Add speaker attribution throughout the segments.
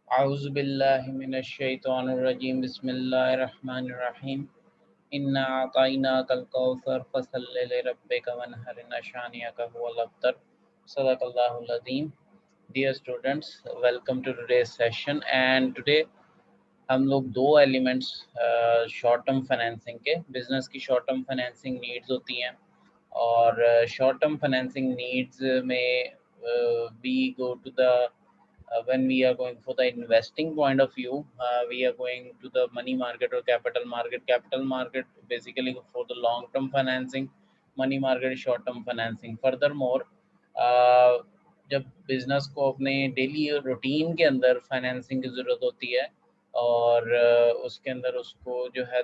Speaker 1: अऊज़ु बिल्लाहि मिनश शैतानिर रजीम बिस्मिल्लाहिर रहमानिर रहीम इन्ना अतईनाकल कौसर फसल्लि लिरब्बिका वन्हर इन्ना शानिअका हुवल अब्तर सदक़ल्लाहुल अज़ीम। Dear students, welcome to today's session and today हम लोग दो एलिमेंट्स शॉर्ट टर्म फाइनेंसिंग के बिजनेस की शॉर्ट टर्म फाइनेंसिंग नीड्स होती हैं और शॉर्ट टर्म फाइनेंसिंग नीड्स में we go to the when we are going for the investing point of view, we are going to the money market or capital market basically for the long term financing, money market short term financing. Furthermore, uh, जब business को अपने daily routine के अंदर financing की ज़रूरत होती है और उसके अंदर उसको जो है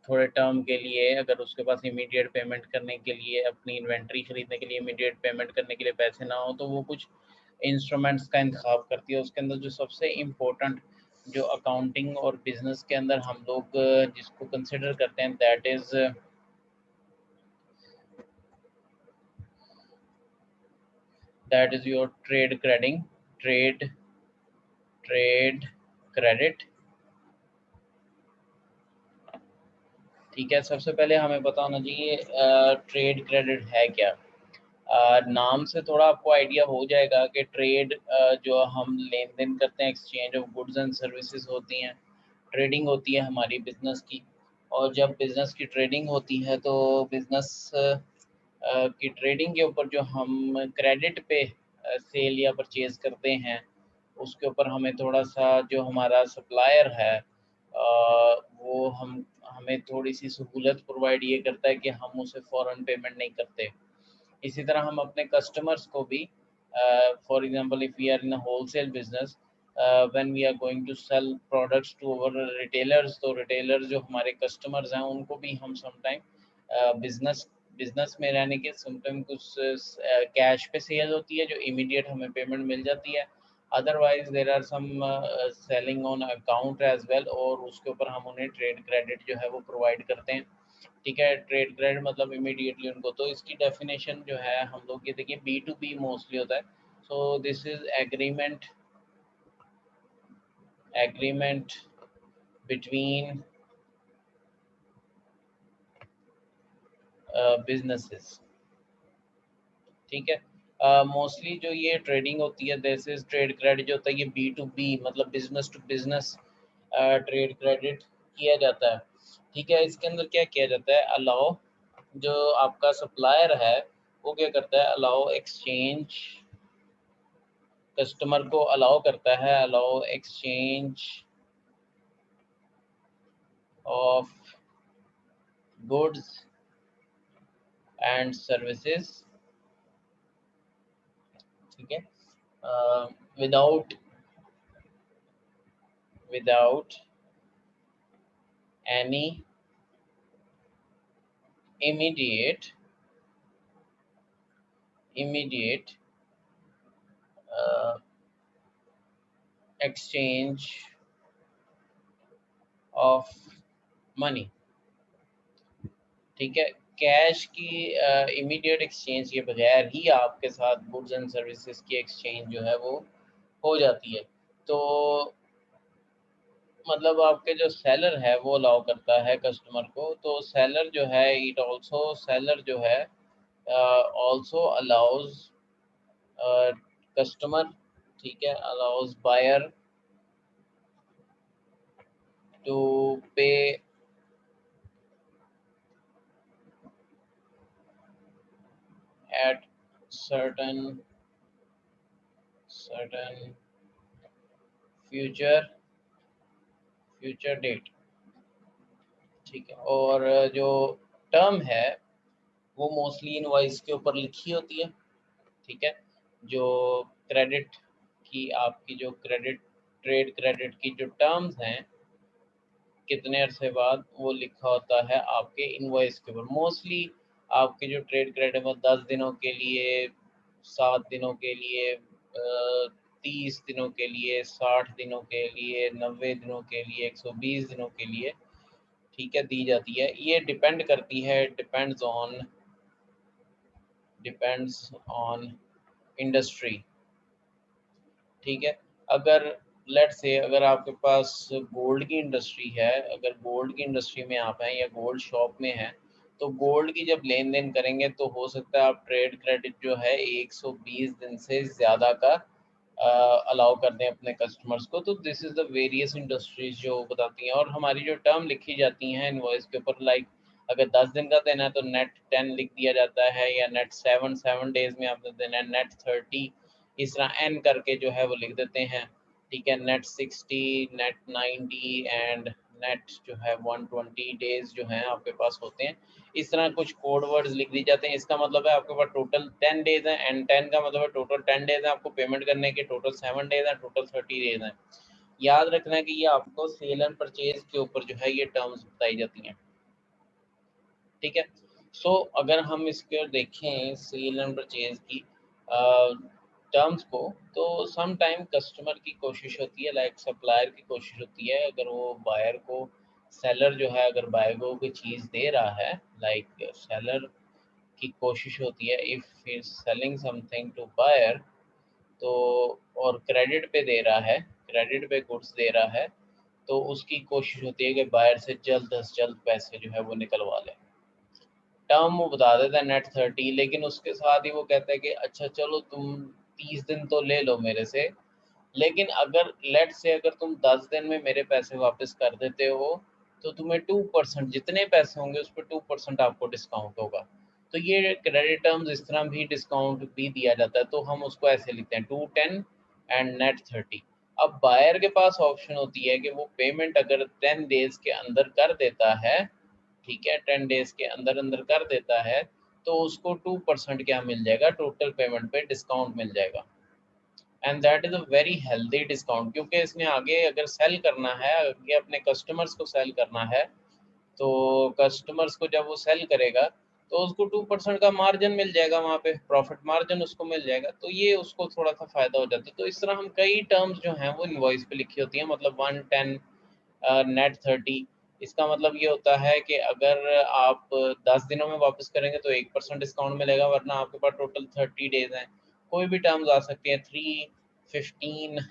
Speaker 1: थोड़े टर्म के लिए अगर उसके पास इमीडिएट पेमेंट करने के लिए अपनी इन्वेंट्री खरीदने के लिए इमीडिएट पेमेंट करने के लिए पैसे ना हो तो वो कुछ इंस्ट्रूमेंट्स का इंतखाब करती है। उसके अंदर जो सबसे इम्पोर्टेंट जो अकाउंटिंग और बिजनेस के अंदर हम लोग जिसको कंसिडर करते हैं that is your trade credit. ठीक है, सबसे पहले हमें पता होना चाहिए ट्रेड क्रेडिट है क्या। नाम से थोड़ा आपको आइडिया हो जाएगा कि ट्रेड जो हम लेन देन करते हैं, exchange of goods and services होती हैं, ट्रेडिंग होती है हमारी बिजनेस की। और जब बिजनेस की ट्रेडिंग होती है तो बिजनेस की ट्रेडिंग के ऊपर जो हम क्रेडिट पे सेल या परचेज करते हैं उसके ऊपर हमें थोड़ा सा जो हमारा सप्लायर है वो हमें थोड़ी सी सहूलत प्रोवाइड ये करता है कि हम उसे फ़ौरन पेमेंट नहीं करते। इसी तरह हम अपने कस्टमर्स को भी for example if we are in a wholesale business, when we are going to sell products to our retailers, तो रिटेलर जो हमारे कस्टमर्स हैं उनको भी हम समटाइम बिजनेस बिजनेस में रहने के समटाइम कुछ कैश पे सेल होती है जो इमीडिएट हमें पेमेंट मिल जाती है। Otherwise there are some selling on account as well और उसके ऊपर हम उन्हें ट्रेड क्रेडिट जो है वो प्रोवाइड करते हैं। ठीक है, ट्रेड क्रेडिट मतलब इमीडिएटली उनको, तो इसकी डेफिनेशन जो है हम लोग ये देखिए बी टू बी मोस्टली होता है। So this is agreement between businesses. ठीक है, मोस्टली जो ये ट्रेडिंग होती है दिस इज ट्रेड क्रेडिट जो होता है ये बी टू बी मतलब business to business trade credit किया जाता है। ठीक है, इसके अंदर क्या किया जाता है, अलाउ जो आपका सप्लायर है वो क्या करता है, अलाउ एक्सचेंज, कस्टमर को अलाउ करता है, allow exchange of goods and services. ठीक है, without without any immediate immediate exchange of money। ठीक है, कैश की इमीडिएट एक्सचेंज के बगैर ही आपके साथ गुड्स एंड सर्विसेज की एक्सचेंज जो है वो हो जाती है। तो मतलब आपके जो सेलर है वो अलाउ करता है कस्टमर को, तो सेलर जो है सेलर जो है ऑल्सो अलाउज कस्टमर, ठीक है, अलाउज बायर टू पे at certain future डेट। ठीक है, और जो टर्म है वो मोस्टली इनवॉइस के ऊपर लिखी होती है। ठीक है, जो क्रेडिट की आपकी जो ट्रेड क्रेडिट की जो टर्म्स हैं कितने अरसे बाद वो लिखा होता है आपके इनवॉइस के ऊपर। मोस्टली आपके जो ट्रेड क्रेडिट में 10 दिनों के लिए, 7 दिनों के लिए, 30 दिनों के लिए, 60 दिनों के लिए, 90 दिनों के लिए, 120 दिनों के लिए, ठीक है, दी जाती है। ये डिपेंड करती है, डिपेंड्स ऑन इंडस्ट्री। ठीक है, अगर लेट्स से अगर आपके पास गोल्ड की इंडस्ट्री है, अगर गोल्ड की इंडस्ट्री में आप हैं या गोल्ड शॉप में हैं, तो गोल्ड की जब लेन देन करेंगे तो हो सकता है आप ट्रेड क्रेडिट जो है 120 दिन से ज़्यादा का अलाउ कर दें अपने कस्टमर्स को। तो this is the various industries जो बताती हैं, और हमारी जो टर्म लिखी जाती हैं इनवॉइस के ऊपर, लाइक अगर 10 दिन का देना है तो नेट 10 लिख दिया जाता है, या नेट 7 डेज़ में आपने देना है, नेट 30 इस तरह एन करके जो है वो लिख देते हैं। ठीक है, नेट 60, नेट 90 एंड नेट जो है 120 डेज जो हैं आपके पास होते हैं। इस तरह कुछ कोड वर्ड्स लिख दिए जाते हैं। इसका मतलब है आपके पास टोटल 10 डेज हैं, एंड 10 का मतलब है टोटल 10 डेज हैं आपको पेमेंट करने के, टोटल 7 डेज हैं, टोटल 30 डेज हैं। याद रखना है कि ये आपको सेल एंड परचेज के ऊपर जो है ये टर्म्स बताई जाती हैं। ठीक है, सो अगर हम इसके देखें सेल एंड परचेज की टर्म्स को, तो सम टाइम कस्टमर की कोशिश होती है, लाइक सप्लायर की कोशिश होती है, अगर वो बायर को, सेलर जो है अगर बायर को कोई चीज़ दे रहा है, लाइक सेलर की कोशिश होती है if he is selling something to buyer, तो और क्रेडिट पे दे रहा है, क्रेडिट पे गुड्स दे रहा है, तो उसकी कोशिश होती है कि बायर से जल्द से जल्द पैसे जो है वो निकलवा लें। टर्म वो बता देता है नेट 30, लेकिन उसके साथ ही वो कहता है कि अच्छा चलो तुम 30 दिन तो ले लो मेरे से, लेकिन अगर लेट से अगर तुम 10 दिन में मेरे पैसे वापस कर देते हो, तो तुम्हें 2% जितने पैसे होंगे उस पर 2% आपको डिस्काउंट होगा। तो ये क्रेडिट टर्म्स इस तरह भी डिस्काउंट भी दिया जाता है, तो हम उसको ऐसे लिखते हैं 210 एंड नेट 30। अब बायर के पास ऑप्शन होती है कि वो पेमेंट अगर 10 डेज के अंदर कर देता है, ठीक है, 10 डेज के अंदर अंदर कर देता है, तो उसको 2% क्या मिल जाएगा, टोटल पेमेंट पे डिस्काउंट मिल जाएगा। And that is a very healthy discount, क्योंकि इसने आगे अगर सेल करना है, आगे अपने कस्टमर्स को सेल करना है, तो कस्टमर्स को जब वो सेल करेगा तो उसको 2% का मार्जिन मिल जाएगा, वहाँ पे प्रॉफिट मार्जिन उसको मिल जाएगा, तो ये उसको थोड़ा सा फ़ायदा हो जाता है। तो इस तरह हम कई टर्म्स जो हैं वो इनवॉइस पे लिखी होती हैं, मतलब 110 नेट 30, इसका मतलब ये होता है कि अगर आप 10 दिनों में वापस करेंगे तो 1% डिस्काउंट मिलेगा, वरना आपके पास टोटल 30 डेज हैं। कोई भी टर्म्स आ सकती हैं, 3, 15,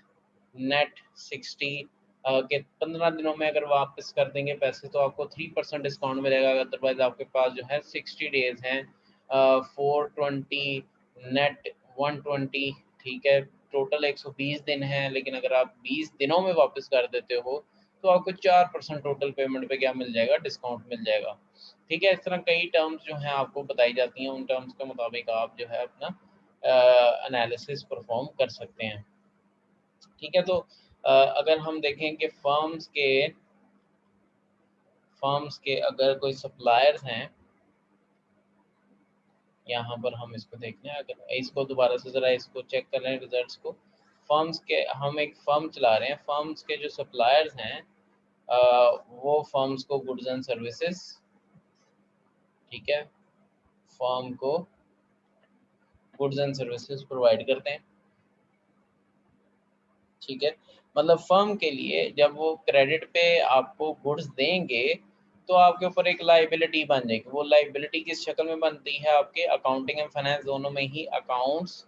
Speaker 1: नेट 60 के 15 दिनों में अगर वापस कर देंगे पैसे तो आपको 3% डिस्काउंट मिलेगा, अदरवाइज आपके पास जो है 60 डेज हैं, 420 नेट 120। ठीक है, टोटल 120 दिन है, लेकिन अगर आप 20 दिनों में वापस कर देते हो तो आपको 4% टोटल पेमेंट पे क्या मिल जाएगा, डिस्काउंट मिल जाएगा। ठीक है, इस तरह कई टर्म्स जो हैं आपको बताई जाती हैं, उन टर्म्स के मुताबिक आप जो है अपना एनालिसिस परफॉर्म कर सकते हैं। ठीक है, तो अगर हम देखें कि फर्म्स के अगर कोई सप्लायर्स हैं, यहाँ पर हम इसको देखते हैं, अगर इसको दोबारा से ज़रा इसको चेक कर लें रिजल्ट्स को। फर्म्स के, हम एक फर्म चला रहे हैं, फर्म्स के जो सप्लायर्स हैं वो फर्म्स को गुड्स एंड सर्विसेज, ठीक है, फर्म को गुड्स एंड सर्विसेज प्रोवाइड करते हैं। ठीक है, मतलब फर्म के लिए जब वो क्रेडिट पे आपको गुड्स देंगे तो आपके ऊपर एक लाइबिलिटी बन जाएगी। वो लाइबिलिटी किस शक्ल में बनती है, आपके अकाउंटिंग एंड फाइनेंस दोनों में ही अकाउंट्स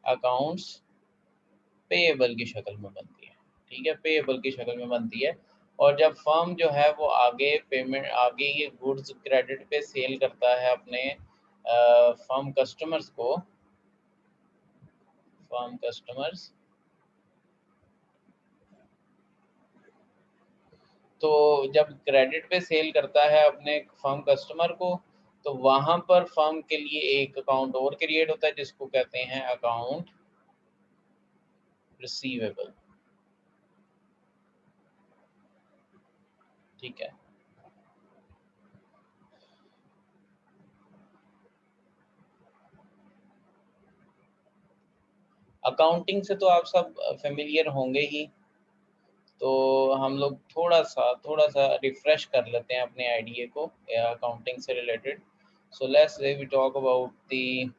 Speaker 1: अकाउंट्स पेएबल की शक्ल में बनती है। ठीक है, पेएबल की शक्ल में बनती है। और जब फर्म जो है वो आगे ये गुड्स क्रेडिट पे सेल करता है अपने फर्म कस्टमर्स, तो जब क्रेडिट पे सेल करता है अपने फर्म कस्टमर को, तो वहाँ पर फर्म के लिए एक अकाउंट और क्रिएट होता है जिसको कहते हैं अकाउंट रिसीवेबल। ठीक है, अकाउंटिंग से तो आप सब फेमिलियर होंगे ही, तो हम लोग थोड़ा सा रिफ्रेश कर लेते हैं अपने आइडिया को अकाउंटिंग से related. So let's say we talk about the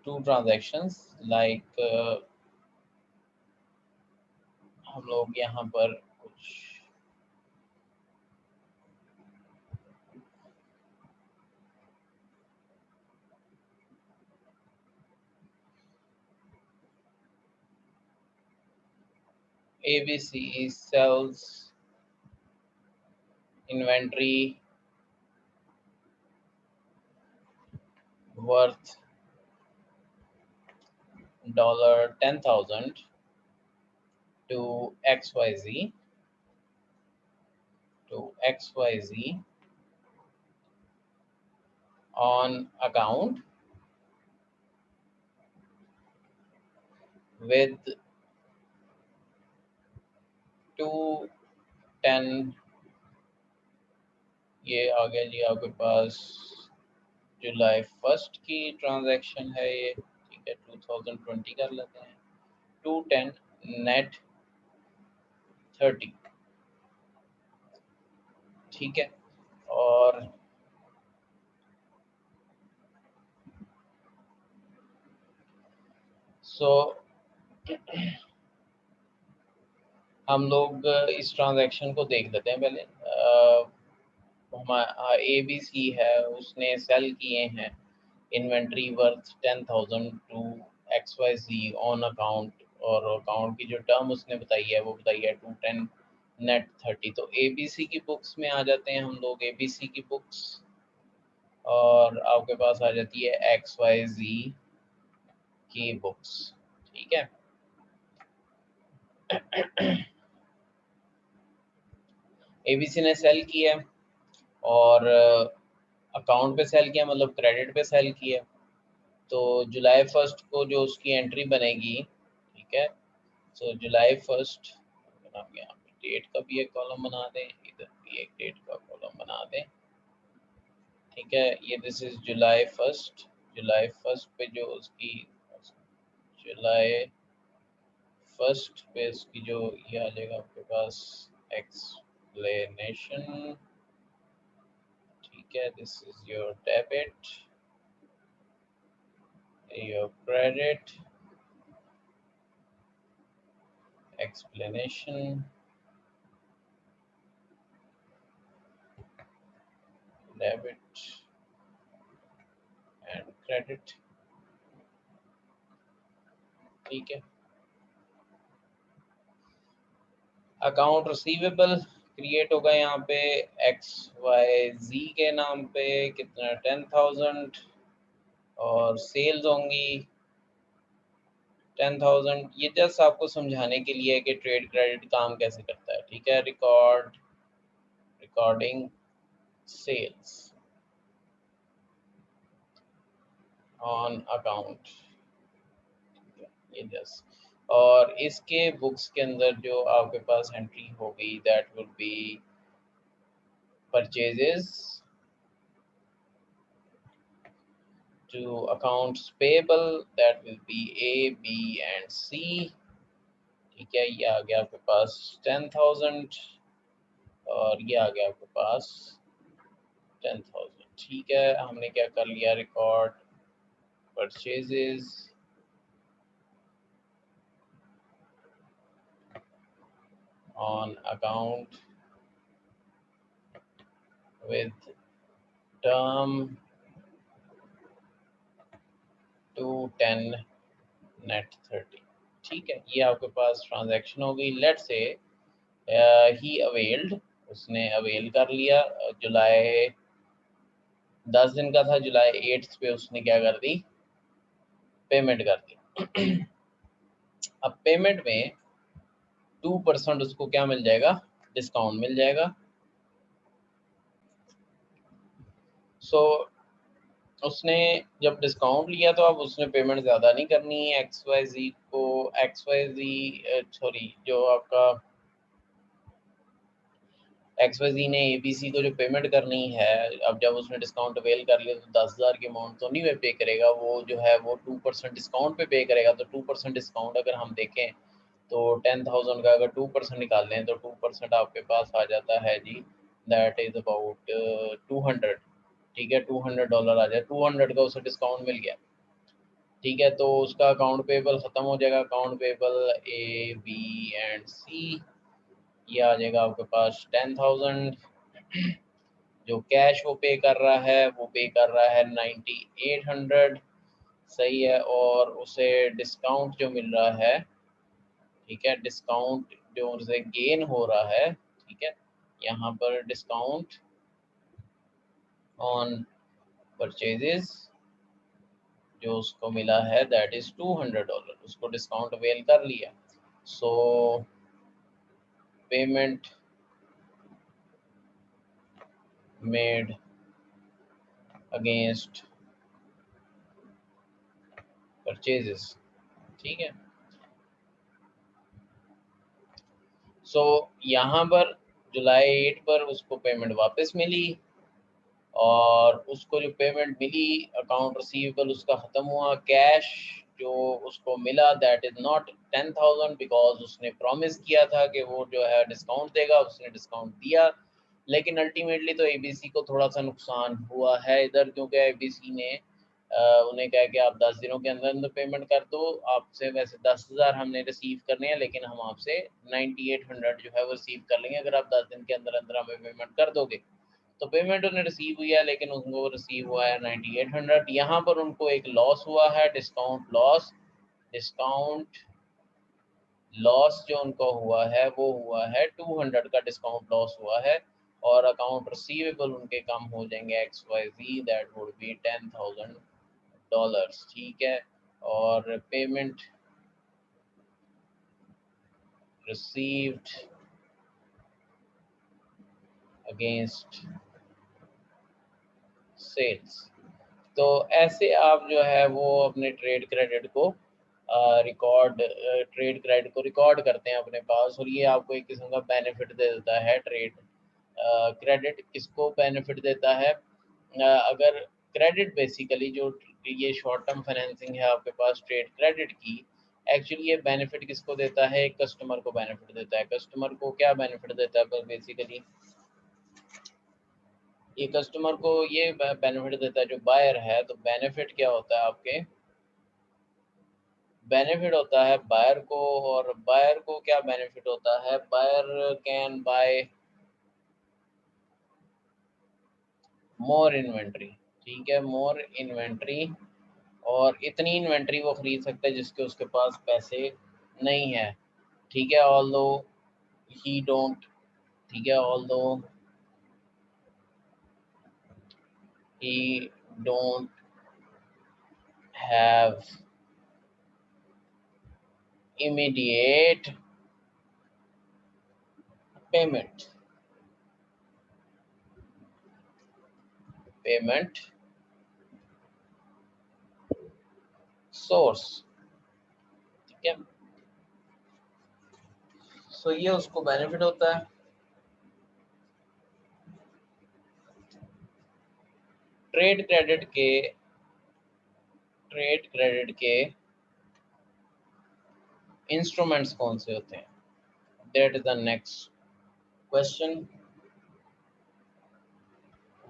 Speaker 1: two transactions, like हम लोग यहाँ पर कुछ ABC sells inventory worth $10,000 to XYZ on account with 210। ये आ गया जी आपके पास जुलाई 1 की ट्रांजैक्शन है ये, ठीक है 2020 कर लेते हैं। 210 नेट 30, ठीक है। और सो हम लोग इस ट्रांजैक्शन को देख लेते हैं पहले। हमारा ABC है, उसने सेल किए हैं inventory worth 10,000 to XYZ on account, और अकाउंट की जो टर्म उसने बताई है वो बताई है 210 नेट 30। तो ABC की बुक्स में आ जाते हैं हम लोग, ABC की बुक्स, और आपके पास आ जाती है XYZ की बुक्स, ठीक है। ABC ने सेल किया और अकाउंट पे सेल किया, मतलब क्रेडिट पे सेल किया। तो जुलाई 1 को जो उसकी एंट्री बनेगी, ठीक है। सो जुलाई 1 यहाँ पे डेट का भी एक कॉलम बना दें, इधर भी एक डेट का कॉलम बना दें, ठीक है। ये दिस इज जुलाई 1। जुलाई 1 पे जो उसकी जुलाई 1 पे उसकी जो ये आ जाएगा आपके पास एक्सप्लेनेशन, ठीक है। This is your debit, your credit, explanation, debit and credit, ठीक है। अकाउंट रिसीवेबल क्रिएट होगा यहाँ पे XYZ के नाम पे, कितना 10,000, और सेल्स होंगी 10,000। ये जस्ट आपको समझाने के लिए है कि ट्रेड क्रेडिट काम कैसे करता है, ठीक है। रिकॉर्डिंग सेल्स ऑन अकाउंट, ये जस्ट, और इसके बुक्स के अंदर जो आपके पास एंट्री होगी that will be purchases to accounts payable, that will be A, B and C, ठीक है। ये आ गया आपके पास 10,000 और ये आ गया आपके पास 10,000, ठीक है। हमने क्या कर लिया, record purchases on account with term 210 net 30, ठीक है। ये आपके पास ट्रांजैक्शन हो गई। लेट्स से ही अवेल्ड, उसने अवेल कर लिया, जुलाई 10 दिन का था, जुलाई 8 पे उसने क्या कर दी, पेमेंट कर दी। अब पेमेंट में 2% उसको क्या मिल जाएगा, डिस्काउंट मिल जाएगा। सो उसने जब डिस्काउंट लिया तो अब उसने पेमेंट ज़्यादा नहीं करनी है XYZ को, सॉरी जो आपका XYZ ने ABC को जो पेमेंट करनी है, अब जब उसने डिस्काउंट अवेल कर लिया तो 10,000 की अमाउंट तो नहीं वे पे करेगा, वो जो है वो 2% डिस्काउंट पे करेगा। तो 2% डिस्काउंट अगर हम देखें तो 10,000 का अगर 2% निकाल लें तो 2% आपके पास आ जाता है जी, दैट इज़ अबाउट 200, ठीक है। $200 आ जाए, 200 का उसे डिस्काउंट मिल गया, ठीक है। तो उसका अकाउंट पेबल ख़त्म हो जाएगा। Account payable A, B and C, ये आ जाएगा आपके पास 10,000। जो कैश वो पे कर रहा है वो पे कर रहा है 9800, सही है। और उसे डिस्काउंट जो मिल रहा है, ठीक है, डिस्काउंट जो उनसे गेन हो रहा है, ठीक है, यहाँ पर डिस्काउंट ऑन परचेजेस जो उसको मिला है दैट इज $200, उसको डिस्काउंट अवेल कर लिया। सो पेमेंट मेड अगेंस्ट परचेजेस, ठीक है। सो यहाँ पर जुलाई 8 पर उसको पेमेंट वापस मिली, और उसको जो पेमेंट मिली अकाउंट रिसीवेबल उसका ख़त्म हुआ। कैश जो उसको मिला दैट इज़ नॉट 10,000 बिकॉज उसने प्रॉमिस किया था कि वो जो है डिस्काउंट देगा, उसने डिस्काउंट दिया, लेकिन अल्टीमेटली तो एबीसी को थोड़ा सा नुकसान हुआ है इधर, क्योंकि एबीसी ने उन्हें कहा कि आप 10 दिनों के अंदर अंदर पेमेंट कर दो, आपसे वैसे 10,000 हमने रिसीव करने हैं, लेकिन हम आपसे 9800 जो है वो रिसीव कर लेंगे अगर आप 10 दिन के अंदर अंदर हमें पेमेंट कर दोगे। तो पेमेंट उन्हें रिसीव हुई है, लेकिन उनको रिसीव हुआ है 9800। यहाँ पर उनको एक लॉस हुआ है, डिस्काउंट लॉस। डिस्काउंट लॉस जो उनको हुआ है वो हुआ है 200 का डिस्काउंट लॉस हुआ है, और अकाउंट रिसीवेबल उनके कम हो जाएंगे XYZ दैट वुड बी $10,000, ठीक है। और पेमेंट रिसीव्ड अगेंस्ट सेल्स। तो ऐसे आप जो है वो अपने ट्रेड क्रेडिट को रिकॉर्ड करते हैं अपने पास, और ये आपको एक किस्म का बेनिफिट दे देता है। ट्रेड क्रेडिट किसको बेनिफिट देता है? अगर क्रेडिट बेसिकली जो ये शॉर्ट टर्म फाइनेंसिंग है आपके पास ट्रेड क्रेडिट की, एक्चुअली ये बेनिफिट किसको देता है? एक कस्टमर को बेनिफिट देता है। कस्टमर को क्या बेनिफिट देता है? पर बेसिकली ये कस्टमर को ये बेनिफिट देता है जो बायर है। तो बेनिफिट क्या होता है आपके? बेनिफिट होता है बायर को, और बायर को क्या बेनिफिट होता है? Buyer can buy more inventory, ठीक है, मोर इन्वेंट्री, और इतनी इन्वेंट्री वो खरीद सकता है जिसके उसके पास पैसे नहीं है, ठीक है। ऑल्दो ही डोंट, ठीक है, although he don't have immediate payment source, ठीक है। सो ये उसको बेनिफिट होता है। ट्रेड क्रेडिट के ट्रेड क्रेडिट के इंस्ट्रूमेंट्स कौन से होते हैं? That is the next question.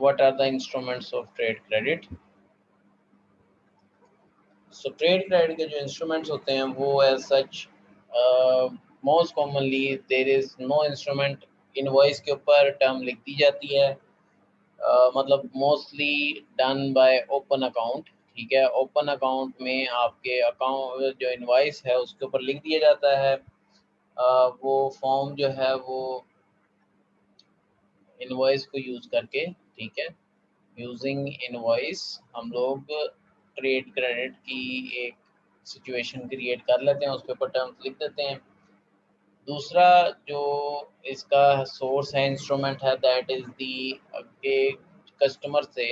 Speaker 1: What are the instruments of trade credit? So trade credit के जो इंस्ट्रूमेंट्स होते हैं वो as such most commonly there is no instrument. Invoice के ऊपर टर्म लिख दी जाती है, मतलब mostly done by open account, ठीक है। ओपन अकाउंट में आपके अकाउंट जो इनवॉइस है उसके ऊपर लिख दिया जाता है। वो फॉर्म जो है वो इनवॉइस को यूज करके, ठीक है, यूजिंग इनवॉइस हम लोग ट्रेड क्रेडिट की एक सिचुएशन क्रिएट कर लेते हैं, उस पे ऊपर टर्म्स लिख देते हैं। दूसरा जो इसका सोर्स है, इंस्ट्रूमेंट है, दैट इज दी एक कस्टमर से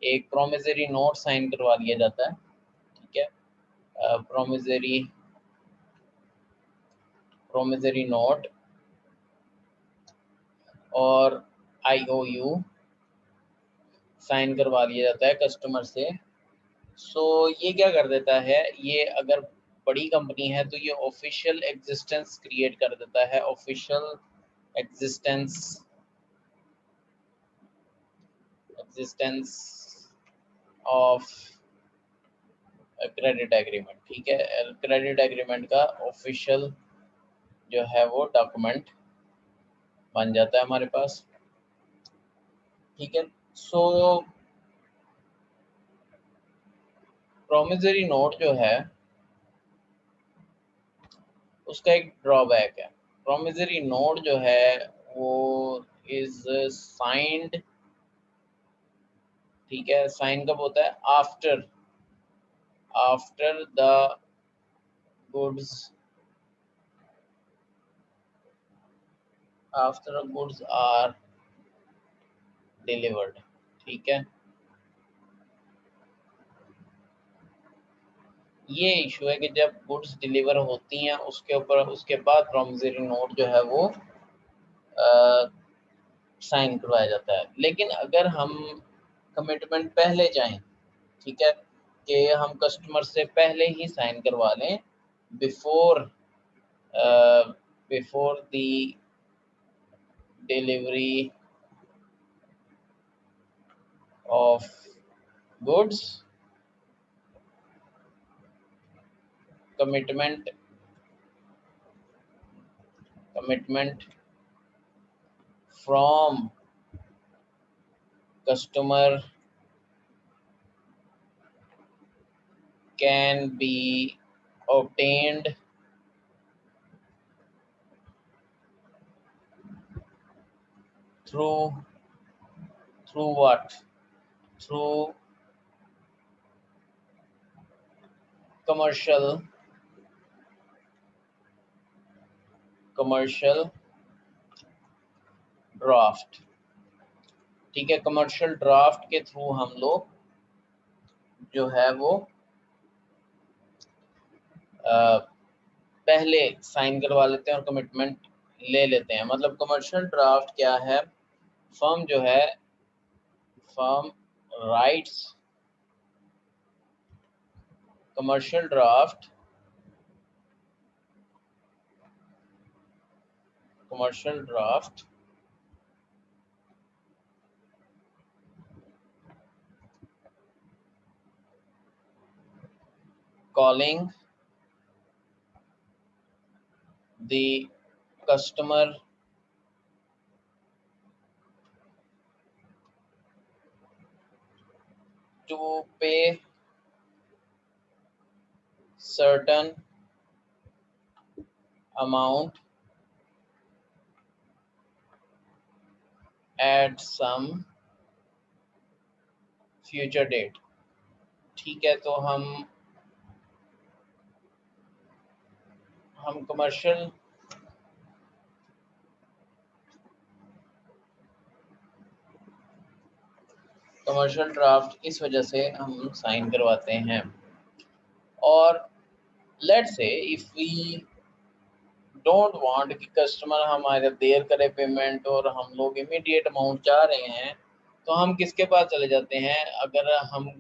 Speaker 1: एक प्रोमिसरी नोट साइन करवा लिया जाता है, ठीक है। प्रोमिसरी प्रोमिसरी नोट और IOU साइन करवा लिया जाता है कस्टमर से। सो ये क्या कर देता है, ये अगर बड़ी कंपनी है तो ये ऑफिशियल एग्जिस्टेंस क्रिएट कर देता है, official existence existence of credit agreement, ठीक है। क्रेडिट एग्रीमेंट का ऑफिशियल जो है वो डॉक्यूमेंट बन जाता है हमारे पास, ठीक है। सो प्रोमिसरी नोट जो है उसका एक ड्रॉबैक है, प्रोमिसरी नोट जो है वो इज साइंड, ठीक है, साइन कब होता है, after after the goods, after goods are delivered, ठीक है। ये इशू है कि जब गुड्स डिलीवर होती हैं उसके ऊपर उसके बाद प्रोमिसरी नोट जो है वो साइन करवाया जाता है। लेकिन अगर हम कमिटमेंट पहले चाहें, ठीक है, कि हम कस्टमर से पहले ही साइन करवा लें before before the delivery of goods, commitment commitment from customer can be obtained through what, through commercial draft, ठीक है। कमर्शियल ड्राफ्ट के थ्रू हम लोग जो है वो पहले साइन करवा लेते हैं और कमिटमेंट ले लेते हैं। मतलब कमर्शियल ड्राफ्ट क्या है, फर्म जो है, firm rights commercial draft calling the customer to pay certain amount at some future date, ठीक है। तो हम कमर्शियल ड्राफ्ट इस वजह से हम साइन करवाते हैं। और let's say if we don't want कि कस्टमर हमारा देर करे पेमेंट और हम लोग इमीडिएट अमाउंट चाह रहे हैं, तो हम किसके पास चले जाते हैं। अगर हम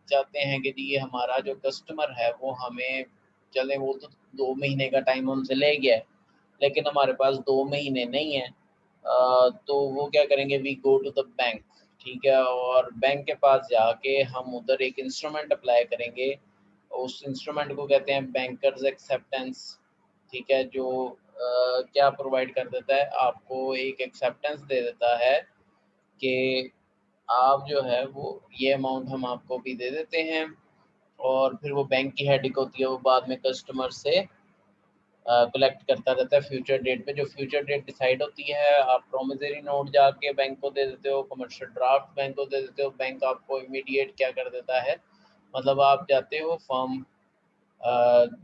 Speaker 1: चाहते हैं कि जी हमारा जो कस्टमर है वो हमें, चले वो तो 2 महीने का टाइम हमसे ले गया है, लेकिन हमारे पास 2 महीने नहीं है, तो वो क्या करेंगे, we go to the bank, ठीक है। और बैंक के पास जाके हम उधर एक इंस्ट्रूमेंट अप्लाई करेंगे, उस इंस्ट्रूमेंट को कहते हैं बैंकर्स एक्सेप्टेंस, ठीक है। जो क्या प्रोवाइड कर देता है, आपको एक एक्सेप्टेंस दे देता है कि आप जो है वो ये अमाउंट हम आपको भी दे देते हैं। और फिर वो बैंक की हेडिक होती है, वो बाद में कस्टमर से कलेक्ट करता रहता है फ्यूचर डेट पे। जो फ्यूचर डेट डिसाइड होती है, आप प्रोमिसरी नोट जाके बैंक को दे देते हो, कमर्शियल ड्राफ्ट बैंक को दे देते हो, बैंक आपको इमीडिएट क्या कर देता है, मतलब आप जाते हो, फर्म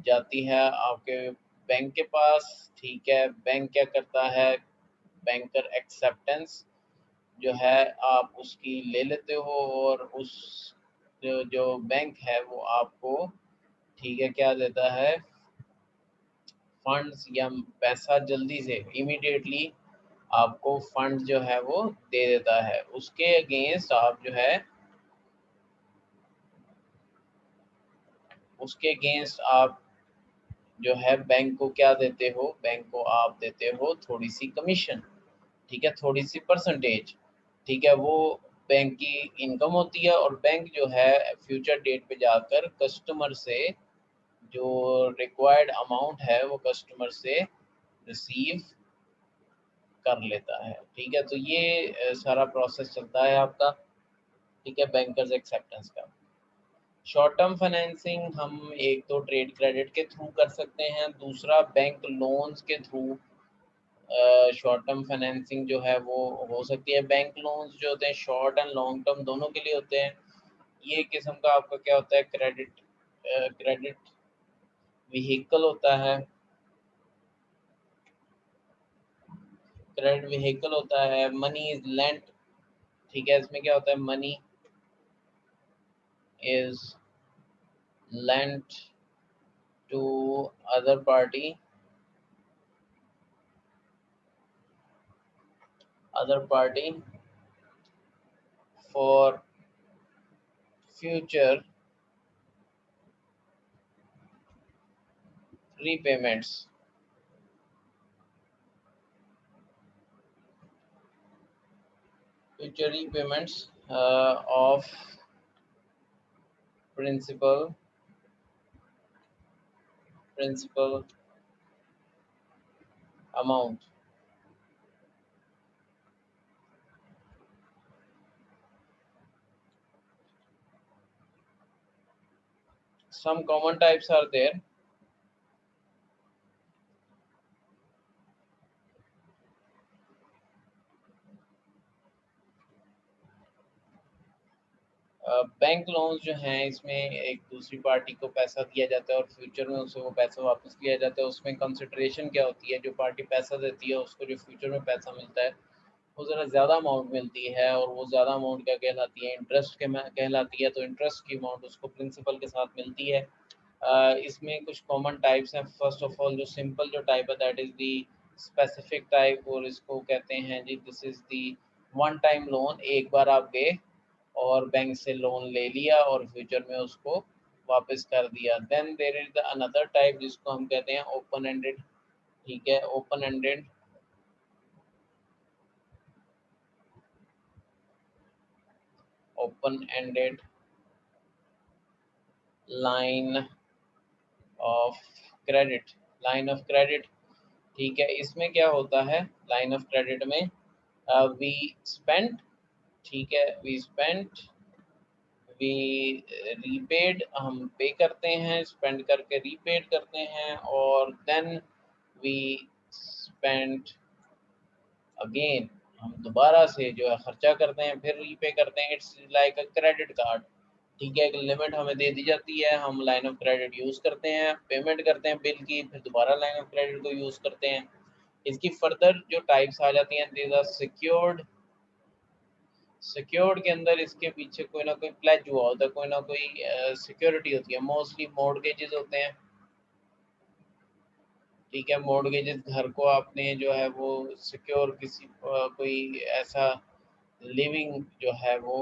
Speaker 1: जाती है आपके बैंक के पास, ठीक है। बैंक क्या करता है, बैंकर एक्सेप्टेंस जो है आप उसकी ले लेते हो, और उस जो बैंक है वो आपको, ठीक है, क्या देता है, फंड्स या पैसा जल्दी से इमीडिएटली आपको फंड जो है वो दे देता है। उसके अगेंस्ट आप जो है, उसके अगेंस्ट आप जो है बैंक को क्या देते हो, बैंक को आप देते हो थोड़ी सी कमीशन, ठीक है, थोड़ी सी परसेंटेज, ठीक है। वो बैंक की इनकम होती है, और बैंक जो है फ्यूचर डेट पे जाकर कस्टमर से जो रिक्वायर्ड अमाउंट है वो कस्टमर से रिसीव कर लेता है, ठीक है। तो ये सारा प्रोसेस चलता है आपका, ठीक है, बैंकर्स एक्सेप्टेंस का। शॉर्ट टर्म फाइनेंसिंग हम एक तो ट्रेड क्रेडिट के थ्रू कर सकते हैं, दूसरा बैंक लोन्स के थ्रू शॉर्ट टर्म फाइनेंसिंग जो है वो हो सकती है। बैंक लोन्स जो होते हैं शॉर्ट एंड लॉन्ग टर्म दोनों के लिए होते हैं। ये किस्म का आपका क्या होता है, क्रेडिट व्हीकल होता है। क्रेडिट व्हीकल होता है, मनी इज लेंट। ठीक है, इसमें क्या होता है, money is lent to other party, other party for future repayments, future repayments of principal amount. Some common types are there. Bank loans जो हैं इसमें एक दूसरी पार्टी को पैसा दिया जाता है और फ्यूचर में उसे वो पैसा वापस लिया जाता है। उसमें कंसिडरेशन क्या होती है, जो पार्टी पैसा देती है उसको जो फ्यूचर में पैसा मिलता है वो ज़रा ज़्यादा अमाउंट मिलती है, और वो ज़्यादा अमाउंट क्या कहलाती है, इंटरेस्ट के में कहलाती है। तो इंटरेस्ट की अमाउंट उसको प्रिंसिपल के साथ मिलती है। इसमें कुछ कॉमन टाइप्स हैं। फर्स्ट ऑफ ऑल जो सिंपल जो टाइप है that is the specific type, और इसको कहते हैं जी this is the one time loan. एक बार आप गए और बैंक से लोन ले लिया और फ्यूचर में उसको वापस कर दिया। Then there is the another type जिसको हम कहते हैं ओपन एंडेड। ठीक है, open ended line of credit, line of credit. ठीक है, इसमें क्या होता है, लाइन ऑफ क्रेडिट में वी स्पेंड, ठीक है, वी स्पेंड, वी रीपेड, हम पे करते हैं, स्पेंड करके रीपेड करते हैं, और देन वी स्पेंड अगेन, हम दोबारा से जो है खर्चा करते हैं फिर रीपे करते हैं। It's like a credit card. ठीक है, एक लिमिट हमें दे दी जाती है, हम लाइन ऑफ क्रेडिट यूज़ करते हैं, पेमेंट करते हैं बिल की, फिर दोबारा लाइन ऑफ क्रेडिट को यूज़ करते हैं। इसकी फर्दर जो टाइप्स आ जाती हैं, दीज आर सिक्योर्ड। सिक्योर्ड के अंदर इसके पीछे कोई ना कोई प्लेज हुआ होता है, कोई ना कोई सिक्योरिटी होती है। मोस्टली मॉर्गेजेस होते हैं। ठीक है, मॉर्गेजेस, घर को आपने जो है वो सिक्योर किसी कोई ऐसा लिविंग जो है वो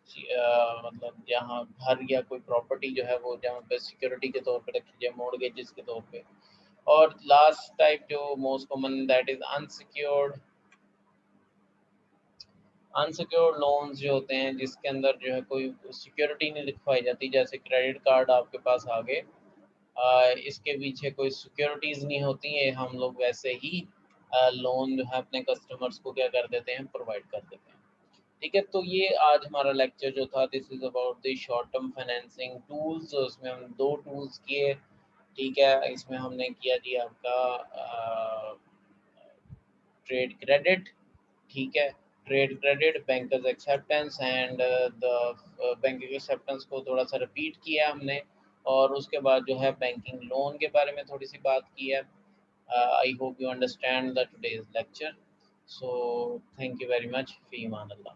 Speaker 1: मतलब जहाँ घर या कोई प्रॉपर्टी जो है वो जहाँ पे सिक्योरिटी के तौर पे रखी जाए, मॉर्गेजेस के तौर पे। और लास्ट टाइप जो most common that is unsecured. Unsecured loans जो होते हैं जिसके अंदर जो है कोई सिक्योरिटी नहीं लिखवाई जाती, जैसे क्रेडिट कार्ड आपके पास आ गए, इसके पीछे कोई सिक्योरिटीज़ नहीं होती है, हम लोग वैसे ही लोन जो है अपने कस्टमर्स को क्या कर देते हैं, प्रोवाइड कर देते हैं। ठीक है, तो ये आज हमारा लेक्चर जो था this is about the short term financing tools. उसमें हम दो टूल्स किए। ठीक है, इसमें हमने किया जी आपका ट्रेड क्रेडिट। ठीक है, trade credit, bankers acceptance and the banking acceptance को थोड़ा सा रिपीट किया हमने, और उसके बाद जो है बैंकिंग लोन के बारे में थोड़ी सी बात की है। I hope you understand the today's lecture. So thank you very much, फी ईमान अल्लाह।